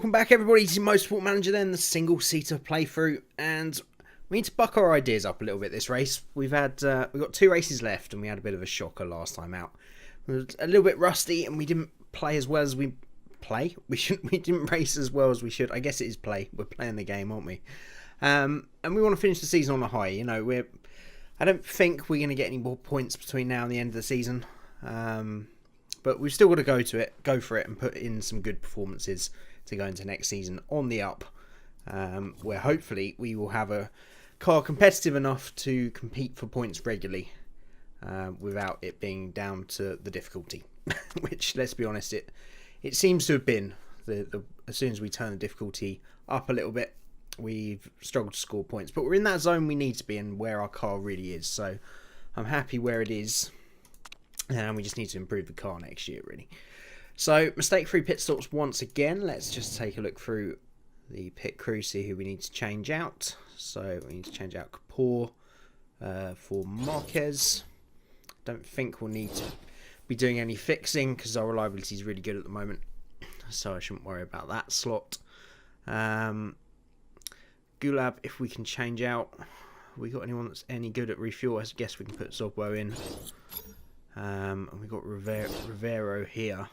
welcome back everybody to Motorsport Manager then, the single-seater playthrough, and we need to buck our ideas up a little bit this race. We've got 2 races left and we had a bit of a shocker last time out. We were a little bit rusty and we didn't play as well as we didn't race as well as we should. I guess it is play. We're playing the game, aren't we? And we want to finish the season on a high. You know, I don't think we're going to get any more points between now and the end of the season. But we've still got to go for it and put in some good performances to go into next season on the up, where hopefully we will have a car competitive enough to compete for points regularly, without it being down to the difficulty, which, let's be honest, it seems to have been. As soon as we turn the difficulty up a little bit, we've struggled to score points, but we're in that zone we need to be and where our car really is, so I'm happy where it is. And we just need to improve the car next year, really. So, mistake-free pit stops once again. Let's just take a look through the pit crew, see who we need to change out. So, we need to change out Kapoor for Marquez. Don't think we'll need to be doing any fixing because our reliability is really good at the moment. So, I shouldn't worry about that slot. Gulab, if we can change out. Have we got anyone that's any good at refuel? I guess we can put Zogbo in. And we've got Rivero here.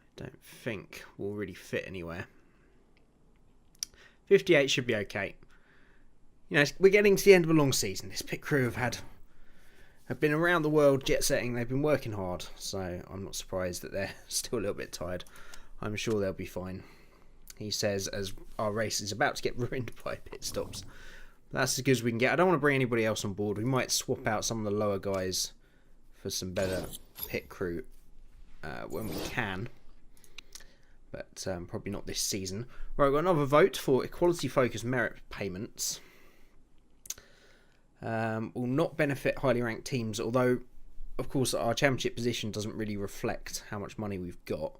I don't think will really fit anywhere. 58 should be okay. You know, we're getting to the end of a long season. This pit crew have been around the world jet setting. They've been working hard, so I'm not surprised that they're still a little bit tired. I'm sure they'll be fine. He says as our race is about to get ruined by pit stops. That's as good as we can get. I don't want to bring anybody else on board. We might swap out some of the lower guys for some better pit crew when we can. But probably not this season. Right, we've got another vote for equality focused merit payments. Will not benefit highly ranked teams, although, of course, our championship position doesn't really reflect how much money we've got.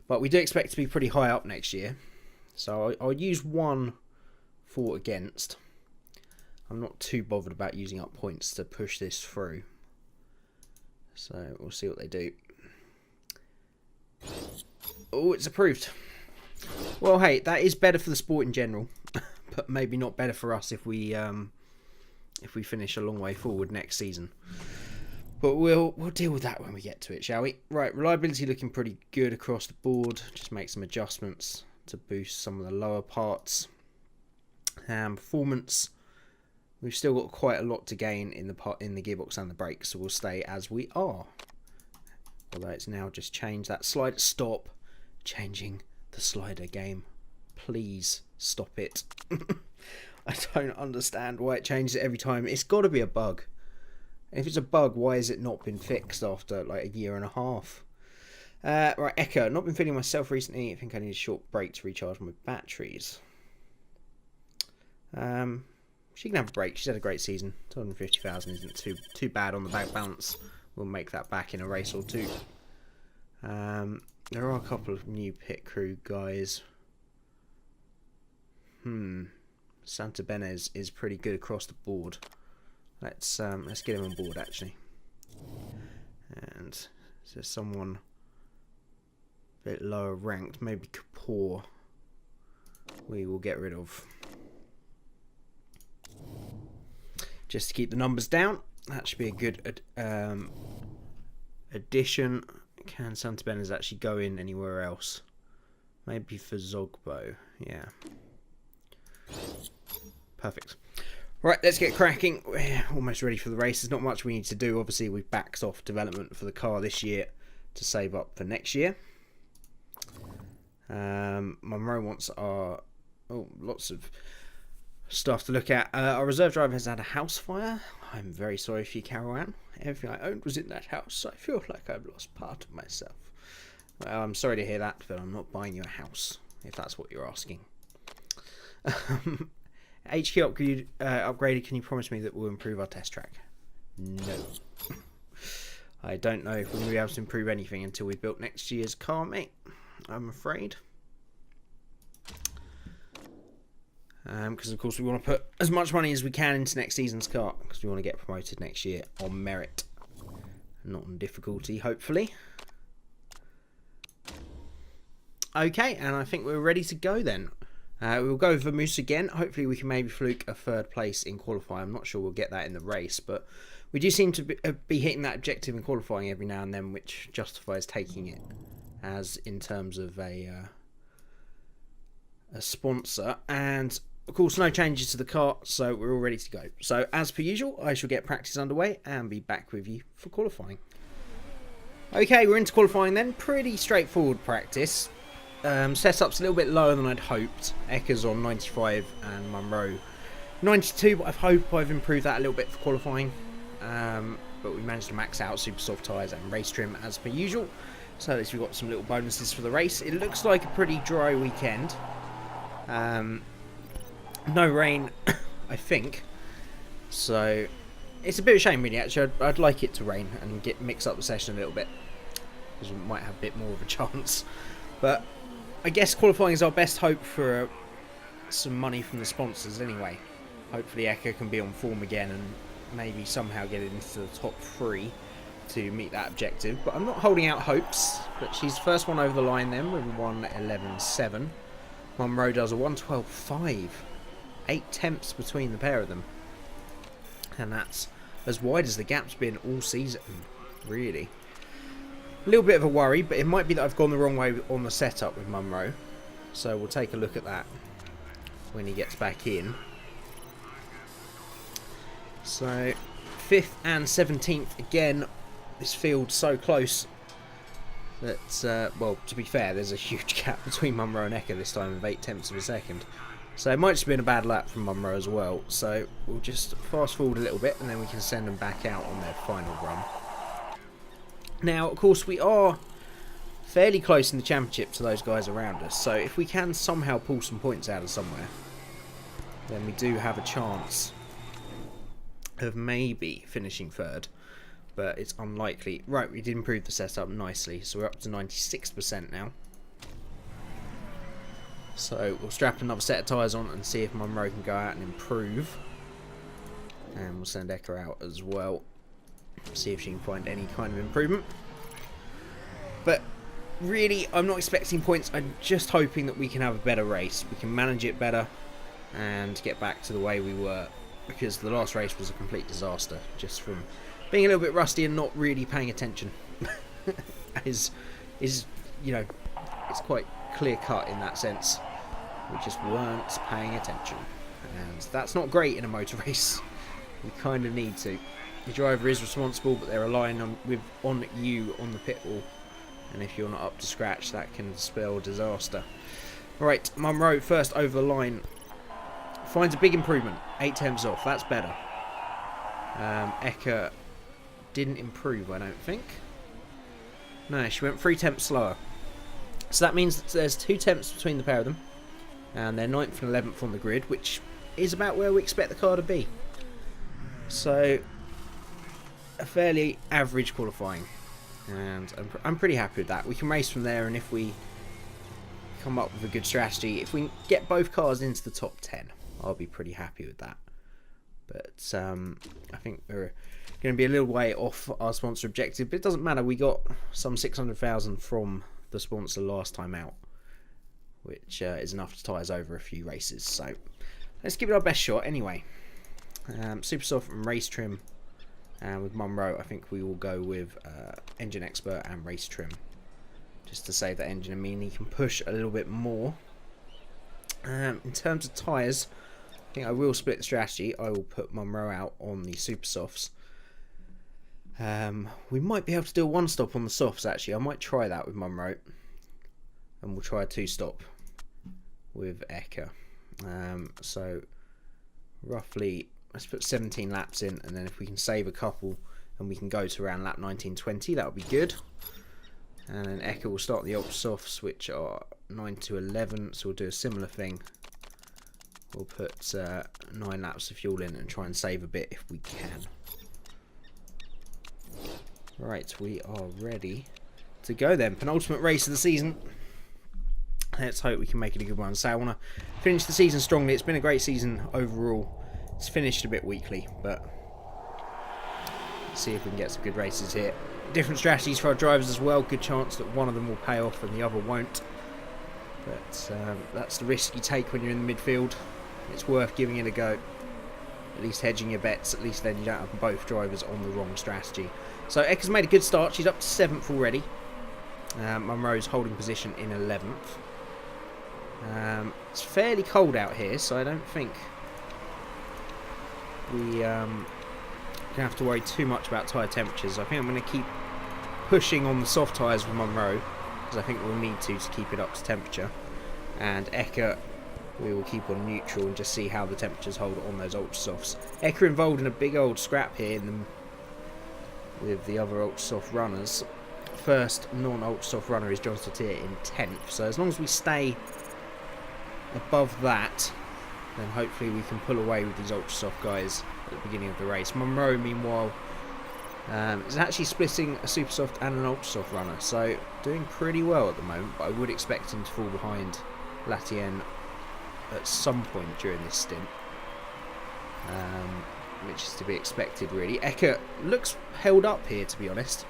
But we do expect to be pretty high up next year. So I'll use one for against. I'm not too bothered about using up points to push this through. So we'll see what they do. Oh, it's approved. Well, hey, that is better for the sport in general, but maybe not better for us if we finish a long way forward next season. But we'll deal with that when we get to it, shall we? Right, reliability looking pretty good across the board. Just make some adjustments to boost some of the lower parts. And performance. We've still got quite a lot to gain in the gearbox and the brakes, so we'll stay as we are. Although it's now just changed that slider. Stop changing the slider game. Please stop it. I don't understand why it changes it every time. It's got to be a bug. If it's a bug, why has it not been fixed after like a year and a half? Right, Echo. Not been feeling myself recently. I think I need a short break to recharge my batteries. She can have a break. She's had a great season. 250,000 isn't too bad on the back balance. We'll make that back in a race or two. There are a couple of new pit crew guys. Santa Benez is pretty good across the board. Let's get him on board actually. And is there someone a bit lower ranked? Maybe Kapoor. We will get rid of. Just to keep the numbers down. That should be a good addition. Can Santa Benez actually go in anywhere else? Maybe for Zogbo. Yeah. Perfect. Right, let's get cracking. We're almost ready for the race. There's not much we need to do. Obviously, we've backed off development for the car this year to save up for next year. Monroe wants our... Oh, lots of stuff to look at. Our reserve driver has had a house fire. I'm very sorry for you, Carol Ann. Everything I owned was in that house. I feel like I've lost part of myself. Well, I'm sorry to hear that, but I'm not buying you a house, if that's what you're asking. HQ upgraded. Can you promise me that we'll improve our test track? No. I don't know if we'll be able to improve anything until we've built next year's car, mate. I'm afraid. Because of course we want to put as much money as we can into next season's car, because we want to get promoted next year on merit, not on difficulty, hopefully. Okay, and I think we're ready to go then. We'll go with Vermoose again. Hopefully we can maybe fluke a third place in qualifying. I'm not sure we'll get that in the race, but we do seem to be hitting that objective in qualifying every now and then, which justifies taking it as in terms of a sponsor. And of course, no changes to the car, so we're all ready to go. So as per usual, I shall get practice underway and be back with you for qualifying. Okay, we're into qualifying then. Pretty straightforward practice. Setup's a little bit lower than I'd hoped. Ecker's on 95 and Munro 92, but I hope I've improved that a little bit for qualifying. But we managed to max out super soft tyres and race trim as per usual. So at least we've got some little bonuses for the race. It looks like a pretty dry weekend. No rain, I think. So it's a bit of a shame really, actually. I'd like it to rain and mix up the session a little bit, because we might have a bit more of a chance. But I guess qualifying is our best hope for some money from the sponsors anyway. Hopefully Ecker can be on form again and maybe somehow get into the top 3 to meet that objective. But I'm not holding out hopes. But she's the first one over the line then with a 1:11.7. Munro does a 1:12.5. 8 tenths between the pair of them. And that's as wide as the gap's been all season, really. A little bit of a worry, but it might be that I've gone the wrong way on the setup with Munro. So we'll take a look at that when he gets back in. So 5th and 17th again. This field's so close that, well, to be fair, there's a huge gap between Munro and Ecker this time of 8 tenths of a second. So it might just have been a bad lap from Munro as well. So we'll just fast forward a little bit and then we can send them back out on their final run. Now, of course, we are fairly close in the championship to those guys around us. So if we can somehow pull some points out of somewhere, then we do have a chance of maybe finishing 3rd. But it's unlikely. Right, we did improve the setup nicely. So we're up to 96% now. So we'll strap another set of tyres on and see if Munro can go out and improve. And we'll send Ecker out as well. See if she can find any kind of improvement. But really, I'm not expecting points. I'm just hoping that we can have a better race. We can manage it better and get back to the way we were. Because the last race was a complete disaster. Just from being a little bit rusty and not really paying attention. is you know, it's quite clear cut in that sense. We just weren't paying attention. And that's not great in a motor race. We kind of need to. The driver is responsible, but they're relying on you on the pit wall. And if you're not up to scratch, that can spell disaster. Right, Munro first over the line. Finds a big improvement. 8 tenths off. That's better. Ecker didn't improve, I don't think. No, she went 3 tenths slower. So that means that there's 2 tenths between the pair of them. And they're 9th and 11th on the grid, which is about where we expect the car to be. So a fairly average qualifying, and I'm pretty happy with that. We can race from there, and if we come up with a good strategy, if we get both cars into the top 10, I'll be pretty happy with that. But I think we're going to be a little way off our sponsor objective, but it doesn't matter. We got some 600,000 from the sponsor last time out, which is enough to tie us over a few races. So let's give it our best shot anyway. Super soft and race trim. And with Munro, I think we will go with engine expert and race trim, just to save that engine and mean he can push a little bit more. In terms of tyres, I think I will split the strategy. I will put Munro out on the super softs. We might be able to do a 1-stop on the softs actually. I might try that with Munro, and we'll try a 2-stop with Ecker. So roughly, let's put 17 laps in, and then if we can save a couple and we can go to around lap 19-20, that would be good. And then Ecker will start the ultra softs, which are 9 to 11, so we'll do a similar thing. We'll put 9 laps of fuel in and try and save a bit if we can. Right, we are ready to go then. Penultimate race of the season. Let's hope we can make it a good one. So I want to finish the season strongly. It's been a great season overall. It's finished a bit weakly, but let's see if we can get some good races here. Different strategies for our drivers as well. Good chance that one of them will pay off and the other won't. But that's the risk you take when you're in the midfield. It's worth giving it a go. At least hedging your bets. At least then you don't have both drivers on the wrong strategy. So Ecker's made a good start. She's up to 7th already. Munro's holding position in 11th. It's fairly cold out here, so I don't think we don't have to worry too much about tyre temperatures. I think I'm going to keep pushing on the soft tyres with Munro, because I think we'll need to keep it up to temperature. And Ecker, we will keep on neutral and just see how the temperatures hold on those ultra softs. Ecker involved in a big old scrap here with the other ultra soft runners. First non-ultra soft runner is John Stottier in 10th, so as long as we stay above that, then hopefully we can pull away with these ultra soft guys at the beginning of the race. Munro, meanwhile, is actually splitting a super soft and an ultra soft runner, so doing pretty well at the moment, but I would expect him to fall behind Latienne at some point during this stint, which is to be expected really. Ecker looks held up here, to be honest.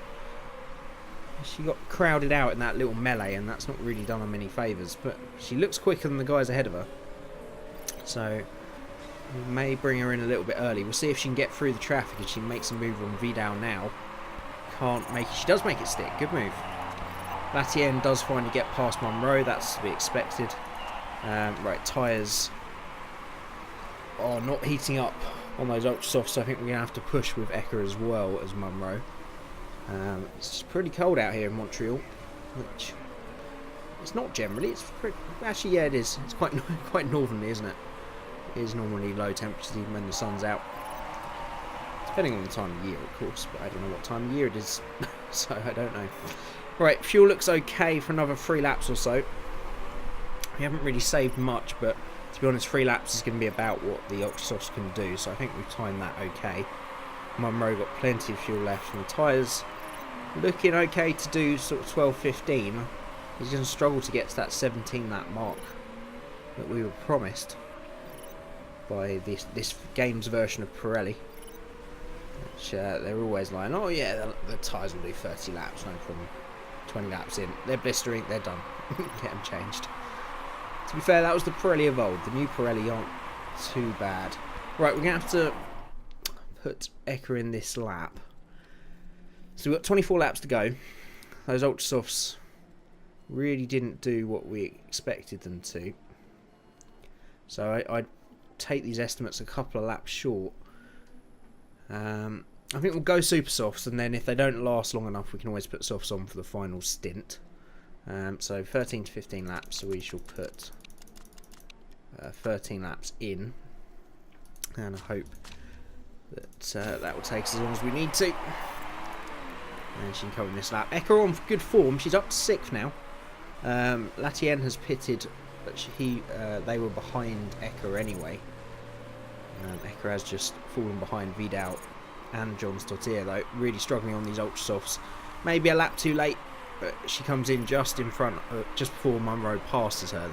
She got crowded out in that little melee, and that's not really done her many favours, but she looks quicker than the guys ahead of her, so we may bring her in a little bit early. We'll see if she can get through the traffic, and she makes a move on Vidal now. Can't make it. She does make it stick. Good move. Latienne does finally get past Munro. That's to be expected. Right, tyres are not heating up on those ultra softs, so I think we're going to have to push with Ecker as well as Munro. It's just pretty cold out here in Montreal, which it's not generally. It's pretty, actually, yeah, it is. It's quite northerly, isn't it? It is normally low temperatures even when the sun's out. Depending on the time of year, of course, but I don't know what time of year it is, so I don't know. Right, fuel looks okay for another 3 laps or so. We haven't really saved much, but to be honest, 3 laps is going to be about what the ultra softs can do, so I think we've timed that okay. Munro got plenty of fuel left, and the tyres looking okay to do sort of 12-15. He's going to struggle to get to that 17 lap mark that we were promised by this game's version of Pirelli, which they're always lying. Oh yeah, the tyres will do 30 laps, no problem. 20 laps in, they're blistering, they're done. Get them changed. To be fair, that was the Pirelli of old. The new Pirelli aren't too bad. Right, we're going to have to put Ecker in this lap. So we've got 24 laps to go. Those ultra softs really didn't do what we expected them to. So I'd take these estimates a couple of laps short. I think we'll go super softs, and then if they don't last long enough, we can always put softs on for the final stint. So 13 to 15 laps, so we shall put 13 laps in, and I hope that that will take us as long as we need to. And she can come in this lap. Ecker on good form. She's up to 6th now. Latienne has pitted, but they were behind Ecker anyway. Ecker has just fallen behind Vidal and John Stottier, though, really struggling on these ultra softs. Maybe a lap too late, but she comes in just in front, just before Munro passes her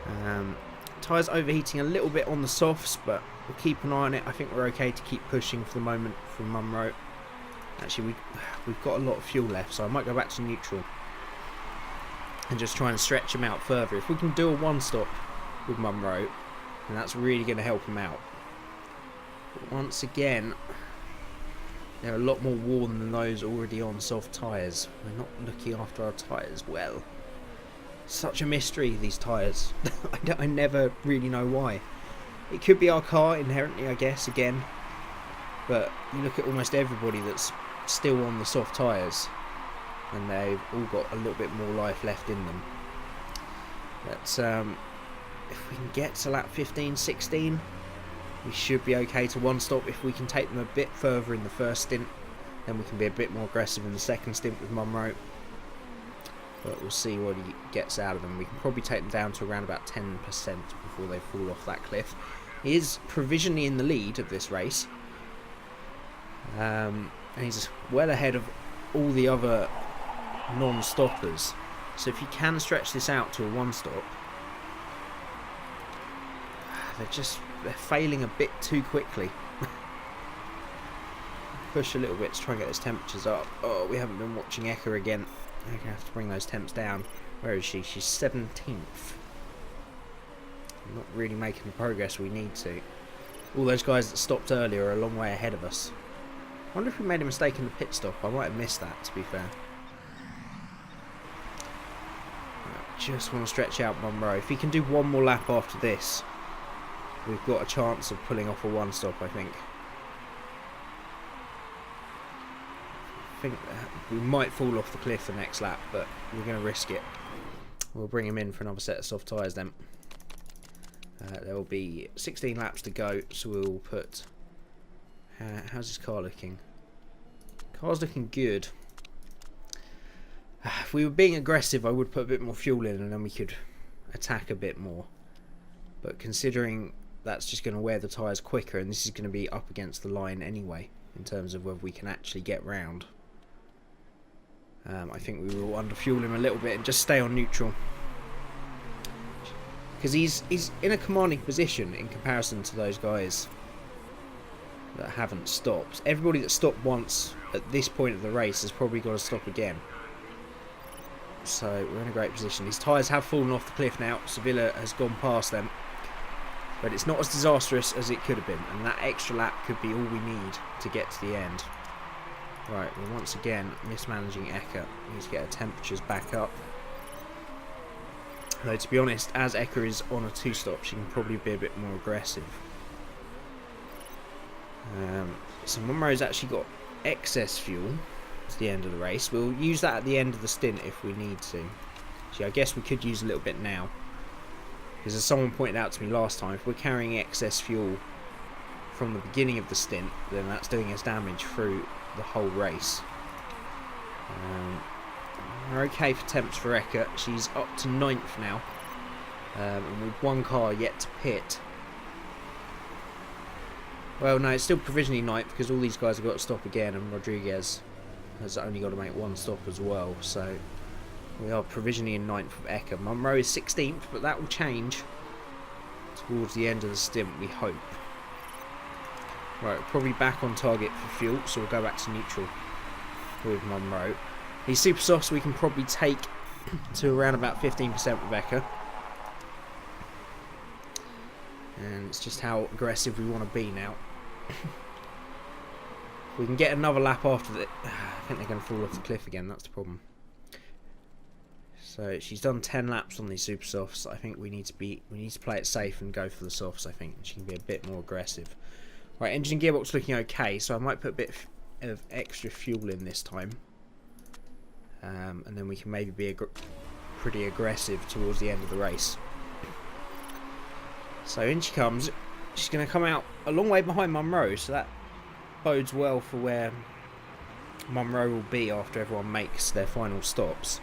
then. Tyres overheating a little bit on the softs, but we'll keep an eye on it. I think we're okay to keep pushing for the moment from Munro. Actually, we've got a lot of fuel left, so I might go back to neutral and just try and stretch him out further. If we can do a one-stop with Munro, then that's really going to help him out. But once again, they're a lot more worn than those already on soft tyres. We're not looking after our tyres well. Such a mystery, these tyres. I never really know why. It could be our car inherently, I guess, again. But you look at almost everybody that's still on the soft tyres, and they've all got a little bit more life left in them. But if we can get to lap 15, 16, we should be okay to one stop. If we can take them a bit further in the first stint, then we can be a bit more aggressive in the second stint with Munro. But we'll see what he gets out of them. We can probably take them down to around about 10% before they fall off that cliff. He is provisionally in the lead of this race. And he's well ahead of all the other non-stoppers. So if he can stretch this out to a one-stop, they're failing a bit too quickly. Push a little bit to try and get those temperatures up. Oh, we haven't been watching Ecker again. We're going to have to bring those temps down. Where is she? She's 17th. Not really making the progress we need to. All those guys that stopped earlier are a long way ahead of us. I wonder if we made a mistake in the pit stop. I might have missed that, to be fair. I just want to stretch out Monroe. If he can do one more lap after this, we've got a chance of pulling off a one stop, I think. I think we might fall off the cliff the next lap, but we're going to risk it. We'll bring him in for another set of soft tyres then. There will be 16 laps to go, so we'll put... how's this car looking? Car's looking good. If we were being aggressive, I would put a bit more fuel in and then we could attack a bit more. But considering that's just going to wear the tyres quicker, and this is going to be up against the line anyway, in terms of whether we can actually get round. I think we will underfuel him a little bit and just stay on neutral. Because he's in a commanding position in comparison to those guys that haven't stopped. Everybody that stopped once at this point of the race has probably got to stop again. So we're in a great position. His tyres have fallen off the cliff now. Sevilla has gone past them. But it's not as disastrous as it could have been. And that extra lap could be all we need to get to the end. Right, we're once again mismanaging Eka. We need to get our temperatures back up. Though to be honest, as Eka is on a two-stop, she can probably be a bit more aggressive. So Monroe's actually got excess fuel to the end of the race. We'll use that at the end of the stint if we need to. Actually, I guess we could use a little bit now. Because as someone pointed out to me last time, if we're carrying excess fuel from the beginning of the stint, then that's doing us damage through the whole race. We're okay for temps for Eka. She's up to 9th now. And with one car yet to pit. Well, no, it's still provisionally 9th because all these guys have got to stop again, and Rodriguez has only got to make one stop as well. So we are provisionally in 9th with Eka. Monroe is 16th, but that will change towards the end of the stint, we hope. Right, probably back on target for fuel, so we'll go back to neutral with Monroe. These super softs we can probably take to around about 15% with Eka. And it's just how aggressive we want to be now. We can get another lap after that. I think they're going to fall off the cliff again, that's the problem. So she's done 10 laps on these super softs. I think we need to play it safe and go for the softs, I think. She can be a bit more aggressive. Right, engine and gearbox looking okay, so I might put a bit of extra fuel in this time. And then we can maybe be pretty aggressive towards the end of the race. So in she comes. She's going to come out a long way behind Monroe, so that bodes well for where Monroe will be after everyone makes their final stops.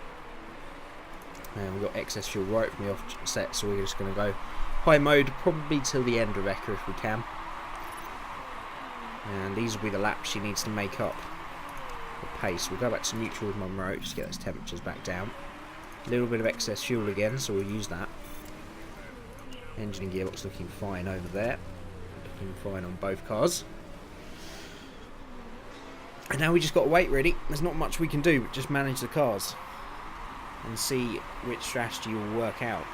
And we've got excess fuel right from the offset, so we're just going to go high mode probably till the end of Eka if we can. And these will be the laps she needs to make up the pace. We'll go back to neutral with Monroe, just get those temperatures back down. A little bit of excess fuel again, so we'll use that. Engine and gearbox looking fine over there. Looking fine on both cars. And now we just got to wait, really. There's not much we can do but just manage the cars and see which strategy will work out.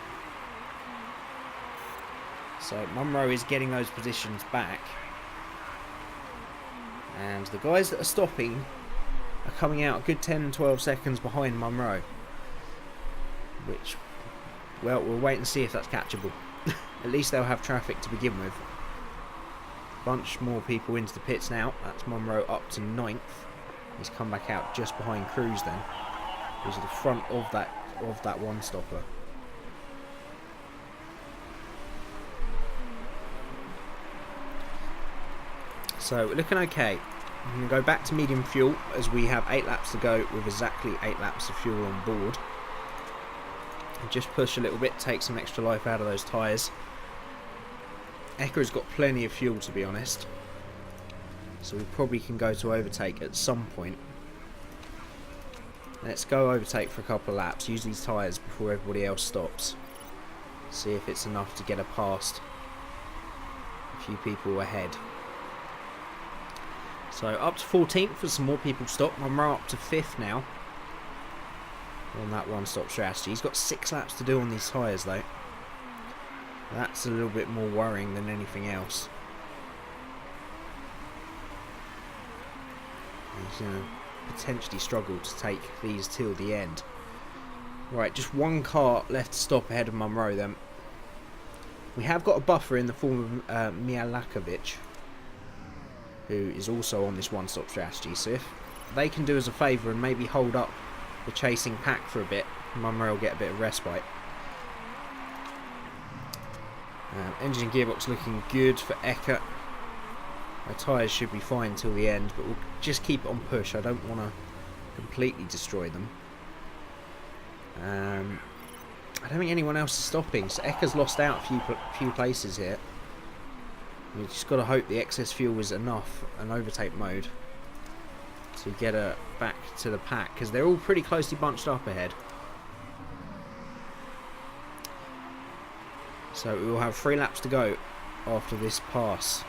So Monroe is getting those positions back. And the guys that are stopping are coming out a good 10-12 seconds behind Monroe. Which, well, we'll wait and see if that's catchable. At least they'll have traffic to begin with. Bunch more people into the pits now. That's Monroe up to 9th. He's come back out just behind Cruz then. He's at the front of that one stopper. So we're looking okay. I'm going to go back to medium fuel as we have 8 laps to go with exactly 8 laps of fuel on board. And just push a little bit, take some extra life out of those tyres. Eka's got plenty of fuel, to be honest, so we probably can go to overtake at some point. Let's go overtake for a couple of laps, use these tyres before everybody else stops. See if it's enough to get her past a few people ahead. So up to 14th as some more people stop. Monroe up to 5th now. on that one-stop strategy. He's got 6 laps to do on these tyres though. That's a little bit more worrying than anything else. He's going to potentially struggle to take these till the end. Right, just one car left to stop ahead of Munro then. We have got a buffer in the form of Mialakovic, who is also on this one-stop strategy. So if they can do us a favour and maybe hold up the chasing pack for a bit, Munro will get a bit of respite. Engine and gearbox looking good for Eka. My tyres should be fine till the end, but we'll just keep it on push. I don't want to completely destroy them. I don't think anyone else is stopping, so Eka's lost out a few places here. We've just got to hope the excess fuel is enough in overtake mode to get her back to the pack, because they're all pretty closely bunched up ahead. So we will have 3 laps to go after this pass.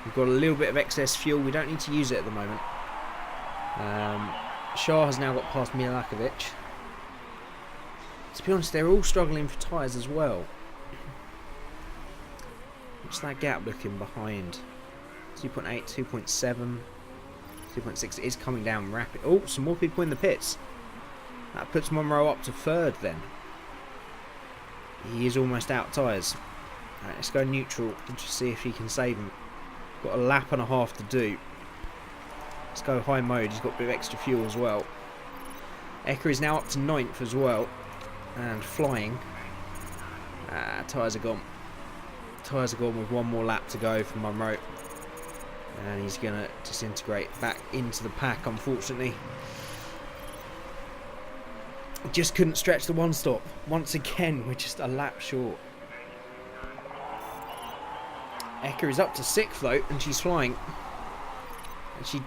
We've got a little bit of excess fuel. We don't need to use it at the moment. Shah has now got past Milakovic. To be honest, they're all struggling for tyres as well. What's that gap looking behind? 2.8, 2.7, 2.6 is coming down rapid. Oh, some more people in the pits. That puts Munro up to 3rd then. He is almost out of tyres. Right, let's go neutral and just see if he can save him. Got a lap and a half to do. Let's go high mode. He's got a bit of extra fuel as well. Eka is now up to 9th as well. And flying. Tyres are gone. Tyres are gone with 1 more lap to go for Munro. And he's going to disintegrate back into the pack, unfortunately. Just couldn't stretch the one stop. Once again, we're just a lap short. Eka is up to 6th though, and she's flying. And she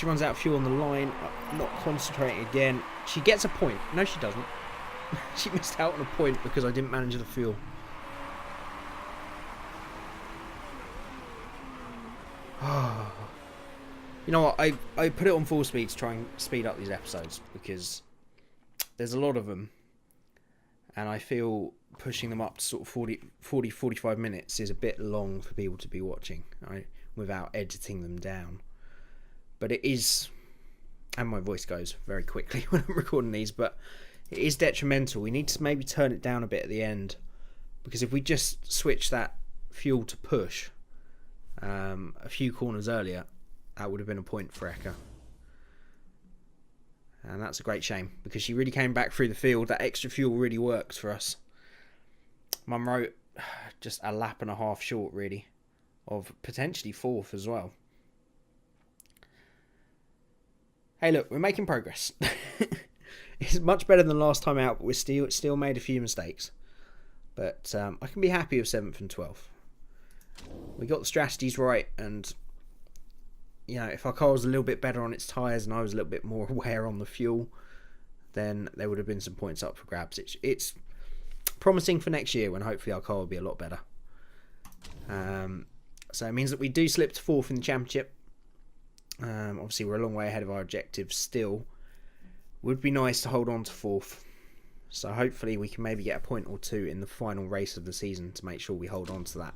runs out of fuel on the line. Not concentrating again. She gets a point. No, she doesn't. She missed out on a point because I didn't manage the fuel. You know what? I put it on full speed to try and speed up these episodes because there's a lot of them, and I feel pushing them up to sort of 45 minutes is a bit long for people to be watching, right, without editing them down. But it is, and my voice goes very quickly when I'm recording these, but it is detrimental. We need to maybe turn it down a bit at the end, because if we just switch that fuel to push a few corners earlier, that would have been a point for Eka. And that's a great shame, because she really came back through the field. That extra fuel really worked for us. Munro just a lap and a half short, really, of potentially 4th as well. Hey, look, we're making progress. It's much better than last time out, but we still made a few mistakes. But I can be happy with 7th and 12th. We got the strategies right, and you know, if our car was a little bit better on its tyres and I was a little bit more aware on the fuel, then there would have been some points up for grabs. It's promising for next year when hopefully our car will be a lot better. So it means that we do slip to 4th in the championship. Obviously we're a long way ahead of our objectives still. Would be nice to hold on to 4th. So hopefully we can maybe get a point or 2 in the final race of the season to make sure we hold on to that.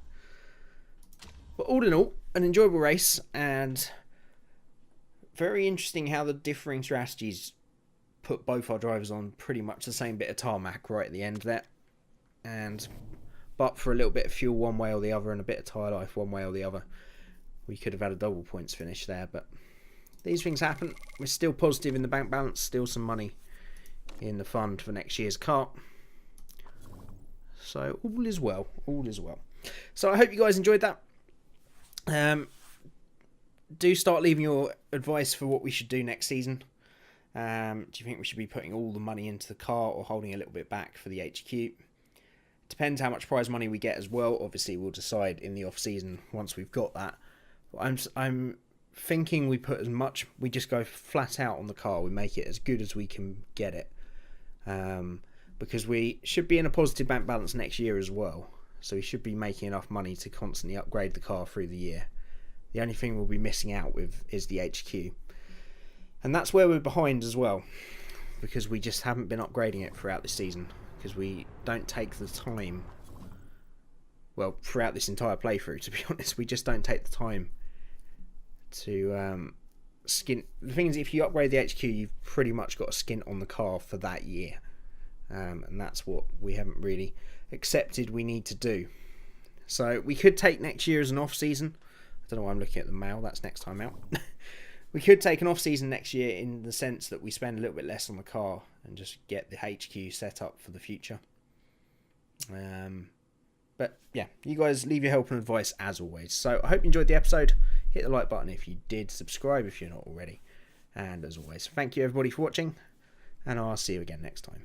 But all in all, an enjoyable race, and very interesting how the differing strategies put both our drivers on pretty much the same bit of tarmac right at the end there. But for a little bit of fuel one way or the other and a bit of tyre life one way or the other, we could have had a double points finish there. But these things happen. We're still positive in the bank balance, still some money in the fund for next year's car. So all is well, all is well. So I hope you guys enjoyed that. Do start leaving your advice for what we should do next season. Do you think we should be putting all the money into the car or holding a little bit back for the HQ? Depends how much prize money we get as well. Obviously, we'll decide in the off season once we've got that. But I'm thinking we put as much. We just go flat out on the car. We make it as good as we can get it, because we should be in a positive bank balance next year as well. So we should be making enough money to constantly upgrade the car through the year. The only thing we'll be missing out with is the HQ. And that's where we're behind as well. because we just haven't been upgrading it throughout this season, because we don't take the time. Well, throughout this entire playthrough, to be honest, we just don't take the time to skin. The thing is, if you upgrade the HQ, you've pretty much got a skin on the car for that year, and that's what we haven't really accepted we need to do. So we could take next year as an off season. I don't know why I'm looking at the mail. That's next time out. We could take an off season next year in the sense that we spend a little bit less on the car and just get the HQ set up for the future. But yeah, you guys leave your help and advice as always. So I hope you enjoyed the episode. Hit the like button if you did. Subscribe if you're not already. And as always, thank you everybody for watching. And I'll see you again next time.